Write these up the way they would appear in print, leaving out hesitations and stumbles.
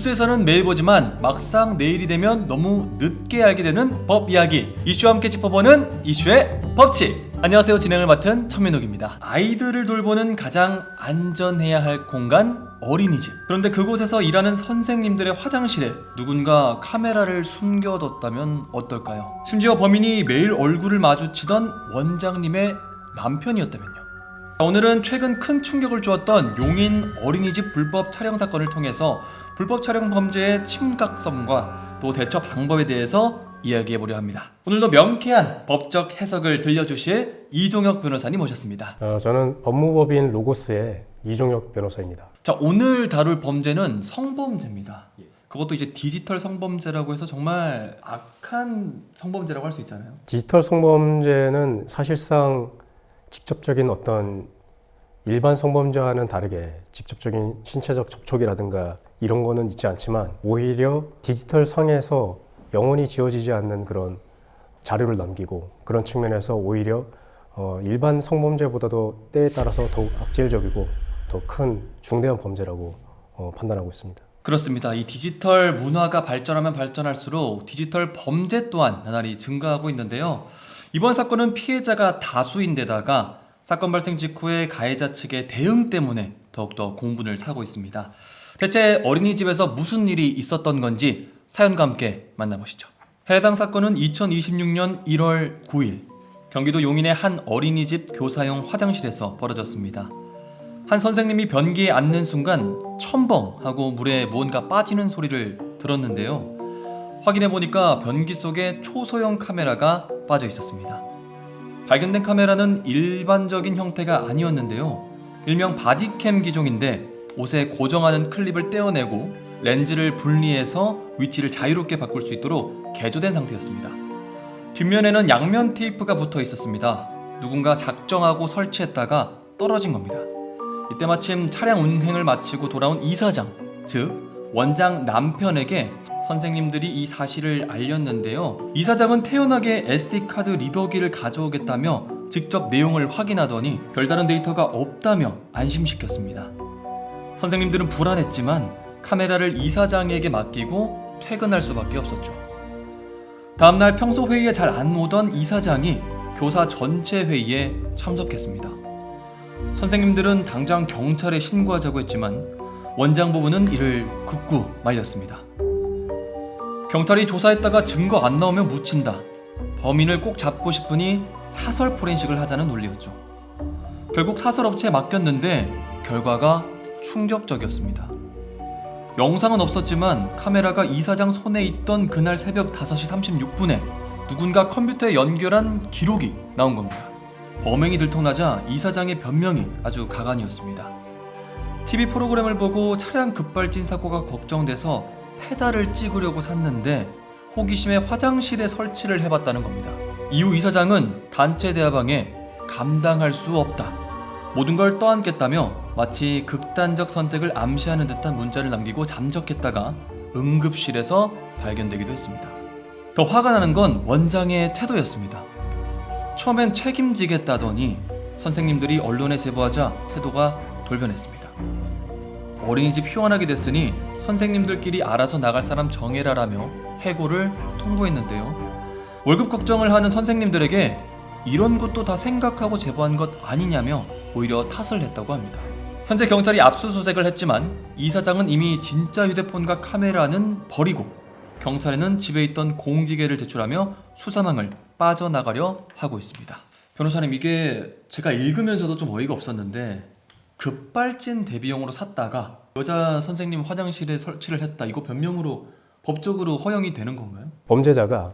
뉴스에서는 매일 보지만 막상 내일이 되면 너무 늦게 알게 되는 법 이야기, 이슈와 함께 짚어보는 이슈의 법칙. 안녕하세요, 진행을 맡은 천민욱입니다. 아이들을 돌보는 가장 안전해야 할 공간, 어린이집. 그런데 그곳에서 일하는 선생님들의 화장실에 누군가 카메라를 숨겨뒀다면 어떨까요? 심지어 범인이 매일 얼굴을 마주치던 원장님의 남편이었다면요. 오늘은 최근 큰 충격을 주었던 용인 어린이집 불법 촬영 사건을 통해서 불법 촬영 범죄의 심각성과 또 대처 방법에 대해서 이야기해보려 합니다. 오늘도 명쾌한 법적 해석을 들려주실 이종혁 변호사님 모셨습니다. 저는 법무법인 로고스의 이종혁 변호사입니다. 자, 오늘 다룰 범죄는 성범죄입니다. 그것도 이제 디지털 성범죄라고 해서 정말 악한 성범죄라고 할 수 있잖아요. 디지털 성범죄는 사실상 직접적인 어떤 일반 성범죄와는 다르게 직접적인 신체적 접촉이라든가 이런 거는 있지 않지만 오히려 디지털 성에서 영원히 지워지지 않는 그런 자료를 남기고 그런 측면에서 오히려 일반 성범죄보다도 때에 따라서 더욱 악질적이고 더 큰 중대한 범죄라고 판단하고 있습니다. 그렇습니다. 이 디지털 문화가 발전하면 발전할수록 디지털 범죄 또한 나날이 증가하고 있는데요. 이번 사건은 피해자가 다수인데다가 사건 발생 직후에 가해자 측의 대응 때문에 더욱더 공분을 사고 있습니다. 대체 어린이집에서 무슨 일이 있었던 건지 사연과 함께 만나보시죠. 해당 사건은 2026년 1월 9일 경기도 용인의 한 어린이집 교사용 화장실에서 벌어졌습니다. 한 선생님이 변기에 앉는 순간 첨벙 하고 물에 무언가 빠지는 소리를 들었는데요. 확인해보니까 변기 속에 초소형 카메라가 빠져 있었습니다. 발견된 카메라는 일반적인 형태가 아니었는데요. 일명 바디캠 기종인데 옷에 고정하는 클립을 떼어내고 렌즈를 분리해서 위치를 자유롭게 바꿀 수 있도록 개조된 상태였습니다. 뒷면에는 양면 테이프가 붙어 있었습니다. 누군가 작정하고 설치했다가 떨어진 겁니다. 이때 마침 차량 운행을 마치고 돌아온 이사장, 즉 원장 남편에게 선생님들이 이 사실을 알렸는데요. 이사장은 태연하게 SD카드 리더기를 가져오겠다며 직접 내용을 확인하더니 별다른 데이터가 없다며 안심시켰습니다. 선생님들은 불안했지만 카메라를 이사장에게 맡기고 퇴근할 수밖에 없었죠. 다음날 평소 회의에 잘 안 오던 이사장이 교사 전체 회의에 참석했습니다. 선생님들은 당장 경찰에 신고하자고 했지만 원장 부부는 이를 굳고 말렸습니다. 경찰이 조사했다가 증거 안 나오면 묻힌다. 범인을 꼭 잡고 싶으니 사설 포렌식을 하자는 논리였죠. 결국 사설업체에 맡겼는데 결과가 충격적이었습니다. 영상은 없었지만 카메라가 이사장 손에 있던 그날 새벽 5시 36분에 누군가 컴퓨터에 연결한 기록이 나온 겁니다. 범행이 들통나자 이사장의 변명이 아주 가관이었습니다. TV 프로그램을 보고 차량 급발진 사고가 걱정돼서 페달을 찍으려고 샀는데 호기심에 화장실에 설치를 해봤다는 겁니다. 이후 이사장은 단체 대화방에 감당할 수 없다, 모든 걸 떠안겠다며 마치 극단적 선택을 암시하는 듯한 문자를 남기고 잠적했다가 응급실에서 발견되기도 했습니다. 더 화가 나는 건 원장의 태도였습니다. 처음엔 책임지겠다더니 선생님들이 언론에 제보하자 태도가 돌변했습니다. 어린이집 휴원하게 됐으니 선생님들끼리 알아서 나갈 사람 정해라라며 해고를 통보했는데요. 월급 걱정을 하는 선생님들에게 이런 것도 다 생각하고 제보한 것 아니냐며 오히려 탓을 했다고 합니다. 현재 경찰이 압수수색을 했지만 이사장은 이미 진짜 휴대폰과 카메라는 버리고 경찰에는 집에 있던 공기계를 제출하며 수사망을 빠져나가려 하고 있습니다. 변호사님, 이게 제가 읽으면서도 좀 어이가 없었는데 급발진 대비용으로 샀다가 여자 선생님 화장실에 설치를 했다, 이거 변명으로 법적으로 허용이 되는 건가요? 범죄자가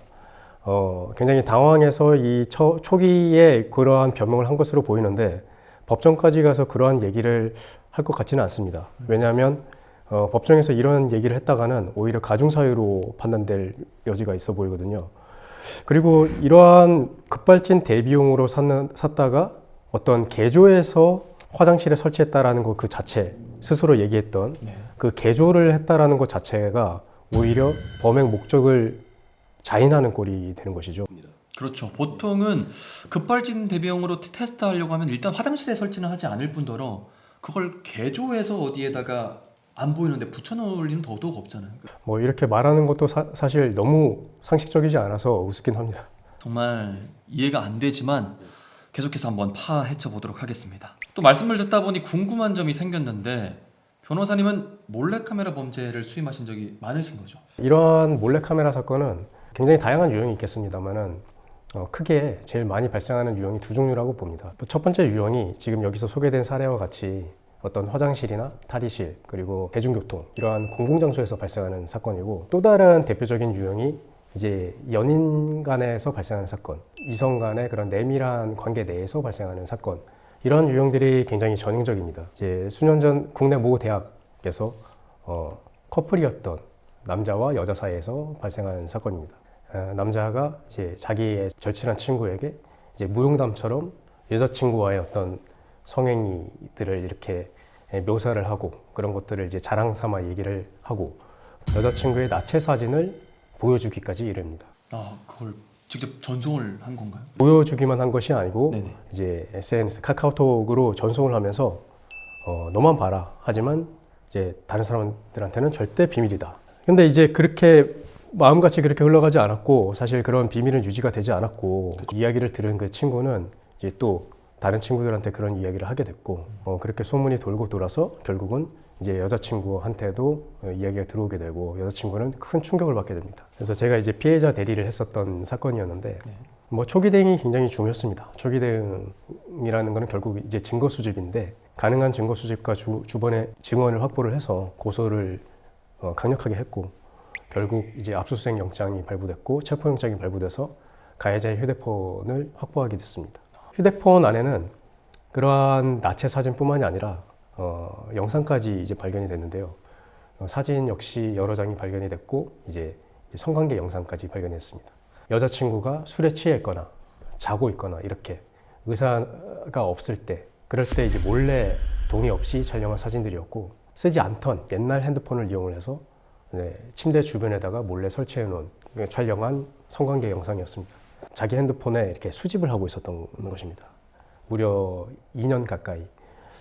굉장히 당황해서 이 초기에 그러한 변명을 한 것으로 보이는데 법정까지 가서 그러한 얘기를 할 것 같지는 않습니다. 왜냐하면 법정에서 이런 얘기를 했다가는 오히려 가중사유로 판단될 여지가 있어 보이거든요. 그리고 이러한 급발진 대비용으로 샀다가 어떤 개조해서 화장실에 설치했다라는 것 그 자체, 스스로 얘기했던 그 개조를 했다라는 것 자체가 오히려 범행 목적을 자인하는 꼴이 되는 것이죠. 그렇죠. 보통은 급발진 대비용으로 테스트하려고 하면 일단 화장실에 설치는 하지 않을 뿐더러 그걸 개조해서 어디에다가 안 보이는데 붙여놓을 리는 더더욱 없잖아요. 뭐 이렇게 말하는 것도 사실 너무 상식적이지 않아서 우습긴 합니다. 정말 이해가 안 되지만 계속해서 한번 파헤쳐 보도록 하겠습니다. 또 말씀을 듣다 보니 궁금한 점이 생겼는데 변호사님은 몰래카메라 범죄를 수임하신 적이 많으신 거죠? 이러한 몰래카메라 사건은 굉장히 다양한 유형이 있겠습니다만은 크게 제일 많이 발생하는 유형이 두 종류라고 봅니다. 첫 번째 유형이 지금 여기서 소개된 사례와 같이 어떤 화장실이나 탈의실 그리고 대중교통 이러한 공공장소에서 발생하는 사건이고, 또 다른 대표적인 유형이 이제 연인 간에서 발생하는 사건, 이성 간의 그런 내밀한 관계 내에서 발생하는 사건, 이런 유형들이 굉장히 전형적입니다. 이제 수년 전 국내 모 대학에서 커플이었던 남자와 여자 사이에서 발생한 사건입니다. 남자가 이제 자기의 절친한 친구에게 이제 무용담처럼 여자친구와의 어떤 성행위들을 이렇게 묘사를 하고 그런 것들을 이제 자랑 삼아 얘기를 하고 여자친구의 나체 사진을 보여주기까지 이릅니다. 아, 그걸 직접 전송을 한 건가요? 보여주기만 한 것이 아니고 네네. 이제 SNS 카카오톡으로 전송을 하면서 너만 봐라. 하지만 이제 다른 사람들한테는 절대 비밀이다. 근데 이제 그렇게 마음같이 그렇게 흘러가지 않았고, 사실 그런 비밀은 유지가 되지 않았고, 그렇죠. 이야기를 들은 그 친구는 이제 또 다른 친구들한테 그런 이야기를 하게 됐고, 그렇게 소문이 돌고 돌아서 결국은 이제 여자친구한테도 이야기가 들어오게 되고 여자친구는 큰 충격을 받게 됩니다. 그래서 제가 이제 피해자 대리를 했었던 사건이었는데, 뭐 초기 대응이 굉장히 중요했습니다. 초기 대응이라는 거는 결국 이제 증거 수집인데, 가능한 증거 수집과 주변의 증언을 확보를 해서 고소를 강력하게 했고, 결국 이제 압수수색 영장이 발부됐고 체포영장이 발부돼서 가해자의 휴대폰을 확보하게 됐습니다. 휴대폰 안에는 그러한 나체 사진뿐만이 아니라 영상까지 이제 발견이 됐는데요. 사진 역시 여러 장이 발견이 됐고 이제 성관계 영상까지 발견했습니다. 여자친구가 술에 취해 있거나 자고 있거나 이렇게 의사가 없을 때, 그럴 때 이제 몰래 동의 없이 촬영한 사진들이었고, 쓰지 않던 옛날 핸드폰을 이용을 해서 침대 주변에다가 몰래 설치해 놓은 촬영한 성관계 영상이었습니다. 자기 핸드폰에 이렇게 수집을 하고 있었던 것입니다. 무려 2년 가까이.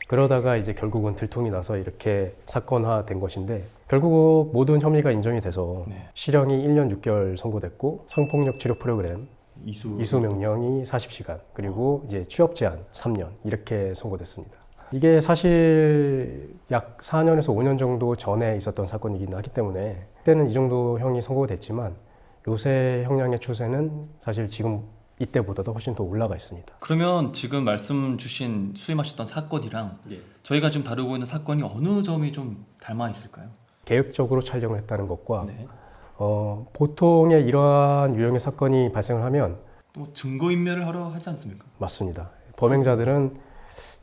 그러다가 이제 결국은 들통이 나서 이렇게 사건화된 것인데, 결국 모든 혐의가 인정이 돼서 실형이 1년 6개월 선고됐고, 성폭력 치료 프로그램 이수 명령이 40시간, 그리고 이제 취업 제한 3년 이렇게 선고됐습니다. 이게 사실 약 4년에서 5년 정도 전에 있었던 사건이긴 하기 때문에 그때는 이 정도 형이 선고가 됐지만, 요새 형량의 추세는 사실 지금 이때보다도 훨씬 더 올라가 있습니다. 그러면 지금 말씀 주신 수임하셨던 사건이랑 저희가 지금 다루고 있는 사건이 어느 점이 좀 닮아 있을까요? 계획적으로 촬영을 했다는 것과 보통의 이러한 유형의 사건이 발생을 하면 또 증거인멸을 하려 하지 않습니까? 맞습니다. 범행자들은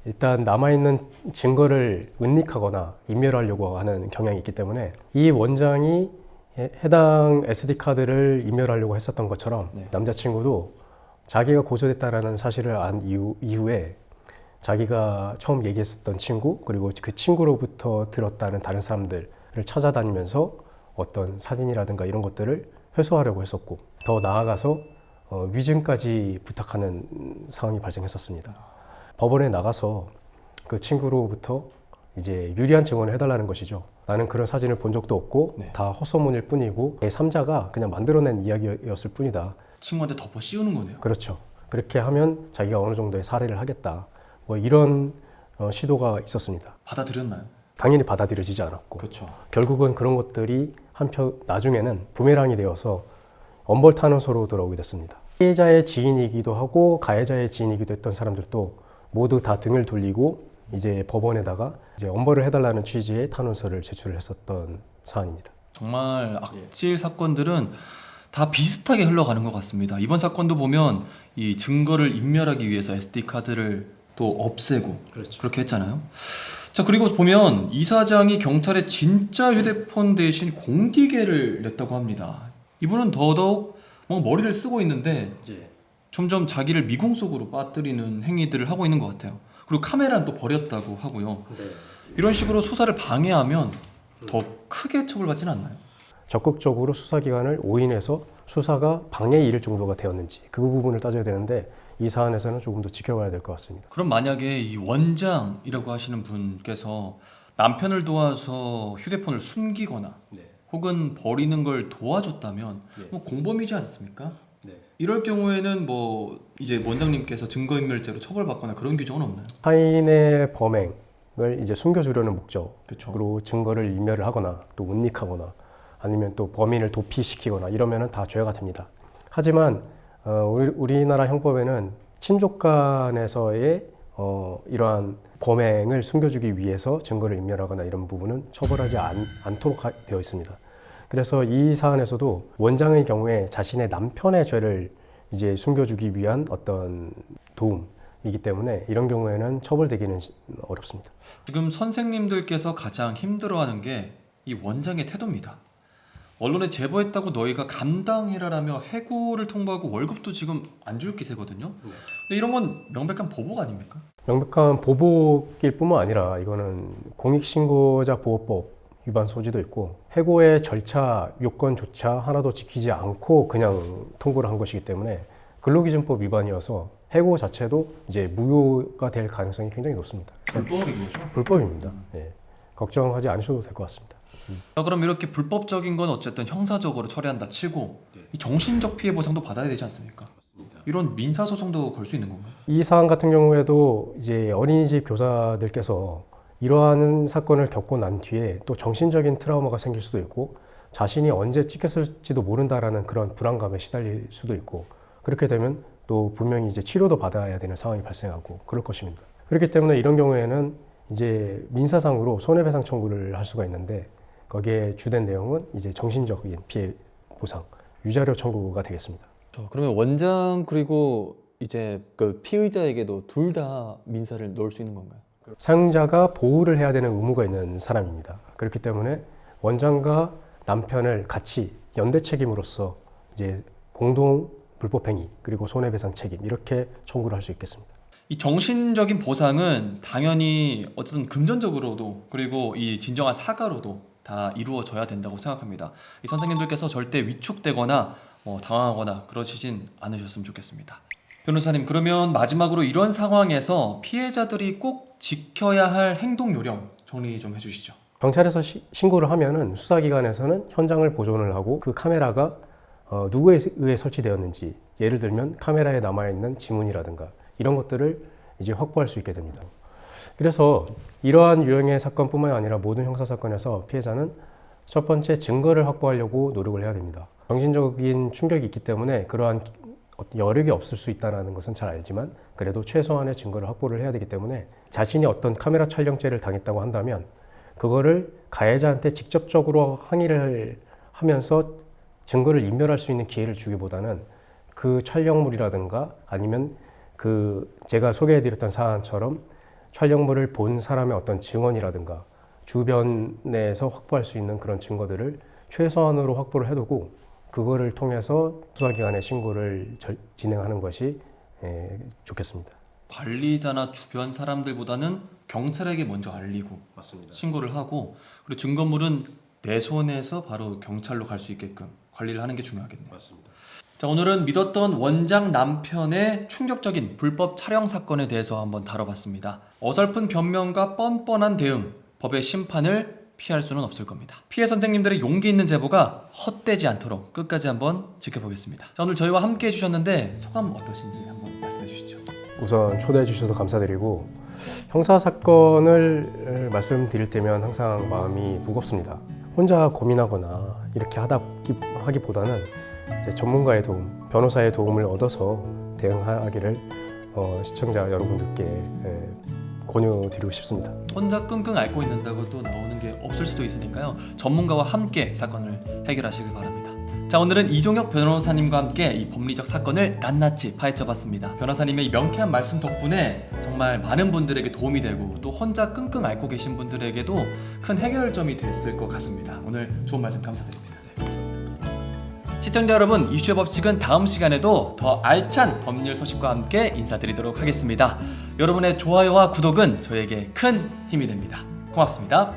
일단 남아있는 증거를 은닉하거나 인멸하려고 하는 경향이 있기 때문에, 이 원장이 해당 SD카드를 인멸하려고 했었던 것처럼 남자친구도 자기가 고소됐다라는 사실을 안 이후에 자기가 처음 얘기했었던 친구, 그리고 그 친구로부터 들었다는 다른 사람들을 찾아다니면서 어떤 사진이라든가 이런 것들을 회수하려고 했었고, 더 나아가서 위증까지 부탁하는 상황이 발생했었습니다. 법원에 나가서 그 친구로부터 이제 유리한 증언을 해달라는 것이죠. 나는 그런 사진을 본 적도 없고 다 헛소문일 뿐이고 제3자가 그냥 만들어낸 이야기였을 뿐이다. 친구한테 덮어 씌우는 거네요. 그렇죠. 그렇게 하면 자기가 어느 정도의 살해를 하겠다. 뭐 이런 시도가 있었습니다. 받아들였나요? 당연히 받아들여지지 않았고, 그렇죠. 결국은 그런 것들이 나중에는 부메랑이 되어서 엄벌탄원서로 돌아오게 됐습니다. 피해자의 지인이기도 하고 가해자의 지인이기도 했던 사람들도 모두 다 등을 돌리고 이제 법원에다가 이제 엄벌을 해달라는 취지의 탄원서를 제출을 했었던 사안입니다. 정말 악질 사건들은 다 비슷하게 흘러가는 것 같습니다. 이번 사건도 보면 이 증거를 인멸하기 위해서 SD 카드를 또 없애고 그렇게 했잖아요. 자, 그리고 보면 이 사장이 경찰에 진짜 휴대폰 대신 공기계를 냈다고 합니다. 이분은 더더욱 뭔가 머리를 쓰고 있는데 점점 자기를 미궁 속으로 빠뜨리는 행위들을 하고 있는 것 같아요. 그리고 카메라는 또 버렸다고 하고요. 이런 식으로 수사를 방해하면 더 크게 처벌받지는 않나요? 적극적으로 수사기관을 오인해서 수사가 방해에 이를 정도가 되었는지 그 부분을 따져야 되는데, 이 사안에서는 조금 더 지켜봐야 될 것 같습니다. 그럼 만약에 이 원장이라고 하시는 분께서 남편을 도와서 휴대폰을 숨기거나 혹은 버리는 걸 도와줬다면 뭐 공범이지 않습니까? 이럴 경우에는 뭐 이제 원장님께서 증거인멸죄로 처벌받거나 그런 규정은 없나요? 타인의 범행을 이제 숨겨주려는 목적으로 그쵸. 증거를 인멸을 하거나 또 은닉하거나 아니면 또 범인을 도피시키거나 이러면은 다 죄가 됩니다. 하지만 우리나라 형법에는 친족 간에서의 이러한 범행을 숨겨주기 위해서 증거를 인멸하거나 이런 부분은 처벌하지 않도록 되어 있습니다. 그래서 이 사안에서도 원장의 경우에 자신의 남편의 죄를 이제 숨겨주기 위한 어떤 도움이기 때문에 이런 경우에는 처벌되기는 어렵습니다. 지금 선생님들께서 가장 힘들어하는 게 이 원장의 태도입니다. 언론에 제보했다고 너희가 감당해라라며 해고를 통보하고 월급도 지금 안 줄 기세거든요. 근데 이런 건 명백한 보복 아닙니까? 명백한 보복일 뿐만 아니라 이거는 공익신고자 보호법 위반 소지도 있고 해고의 절차 요건조차 하나도 지키지 않고 그냥 통보를 한 것이기 때문에 근로기준법 위반이어서 해고 자체도 이제 무효가 될 가능성이 굉장히 높습니다. 불법인 거죠? 불법입니다. 예. 걱정하지 않으셔도 될 것 같습니다. 자, 그럼 이렇게 불법적인 건 어쨌든 형사적으로 처리한다 치고 이 정신적 피해 보상도 받아야 되지 않습니까? 이런 민사소송도 걸 수 있는 건가요? 이 사안 같은 경우에도 이제 어린이집 교사들께서 이러한 사건을 겪고 난 뒤에 또 정신적인 트라우마가 생길 수도 있고 자신이 언제 찍혔을지도 모른다라는 그런 불안감에 시달릴 수도 있고 그렇게 되면 또 분명히 이제 치료도 받아야 되는 상황이 발생하고 그럴 것입니다. 그렇기 때문에 이런 경우에는 이제 민사상으로 손해배상 청구를 할 수가 있는데 거기에 주된 내용은 이제 정신적인 피해 보상, 유자료 청구가 되겠습니다. 그러면 원장 그리고 이제 그 피의자에게도 둘 다 민사를 넣을 수 있는 건가요? 사용자가 보호를 해야 되는 의무가 있는 사람입니다. 그렇기 때문에 원장과 남편을 같이 연대 책임으로서 이제 공동 불법행위 그리고 손해배상 책임 이렇게 청구를 할 수 있겠습니다. 이 정신적인 보상은 당연히 어쨌든 금전적으로도 그리고 이 진정한 사과로도 다 이루어져야 된다고 생각합니다. 이 선생님들께서 절대 위축되거나 당황하거나 그러시진 않으셨으면 좋겠습니다. 변호사님, 그러면 마지막으로 이런 상황에서 피해자들이 꼭 지켜야 할 행동 요령 정리 좀 해주시죠. 경찰에서 신고를 하면은 수사기관에서는 현장을 보존을 하고 그 카메라가 누구에 의해 설치되었는지 예를 들면 카메라에 남아있는 지문이라든가 이런 것들을 이제 확보할 수 있게 됩니다. 그래서 이러한 유형의 사건뿐만 아니라 모든 형사사건에서 피해자는 첫 번째 증거를 확보하려고 노력을 해야 됩니다. 정신적인 충격이 있기 때문에 그러한 여력이 없을 수 있다는 것은 잘 알지만 그래도 최소한의 증거를 확보를 해야 되기 때문에 자신이 어떤 카메라 촬영죄를 당했다고 한다면 그거를 가해자한테 직접적으로 항의를 하면서 증거를 인멸할 수 있는 기회를 주기보다는 그 촬영물이라든가 아니면 그 제가 소개해드렸던 사안처럼 촬영물을 본 사람의 어떤 증언이라든가 주변에서 확보할 수 있는 그런 증거들을 최소한으로 확보를 해두고 그거를 통해서 수사기관에 신고를 진행하는 것이 좋겠습니다. 관리자나 주변 사람들보다는 경찰에게 먼저 알리고 맞습니다. 신고를 하고 그리고 증거물은 내 손에서 바로 경찰로 갈 수 있게끔 관리를 하는 게 중요하겠네요. 맞습니다. 자, 오늘은 믿었던 원장 남편의 충격적인 불법 촬영 사건에 대해서 한번 다뤄봤습니다. 어설픈 변명과 뻔뻔한 대응, 법의 심판을 피할 수는 없을 겁니다. 피해 선생님들의 용기 있는 제보가 헛되지 않도록 끝까지 한번 지켜보겠습니다. 자, 오늘 저희와 함께 해주셨는데 소감 어떠신지 한번 말씀해 주시죠. 우선 초대해 주셔서 감사드리고 형사사건을 말씀드릴 때면 항상 마음이 무겁습니다. 혼자 고민하거나 이렇게 하기보다는 전문가의 도움, 변호사의 도움을 얻어서 대응하기를 시청자 여러분들께 권유드리고 싶습니다. 혼자 끙끙 앓고 있는다고 또 나오는 게 없을 수도 있으니까요. 전문가와 함께 사건을 해결하시길 바랍니다. 자, 오늘은 이종혁 변호사님과 함께 이 법리적 사건을 낱낱이 파헤쳐봤습니다. 변호사님의 이 명쾌한 말씀 덕분에 정말 많은 분들에게 도움이 되고 또 혼자 끙끙 앓고 계신 분들에게도 큰 해결점이 됐을 것 같습니다. 오늘 좋은 말씀 감사드립니다. 시청자 여러분, 이슈의 법칙은 다음 시간에도 더 알찬 법률 소식과 함께 인사드리도록 하겠습니다. 여러분의 좋아요와 구독은 저에게 큰 힘이 됩니다. 고맙습니다.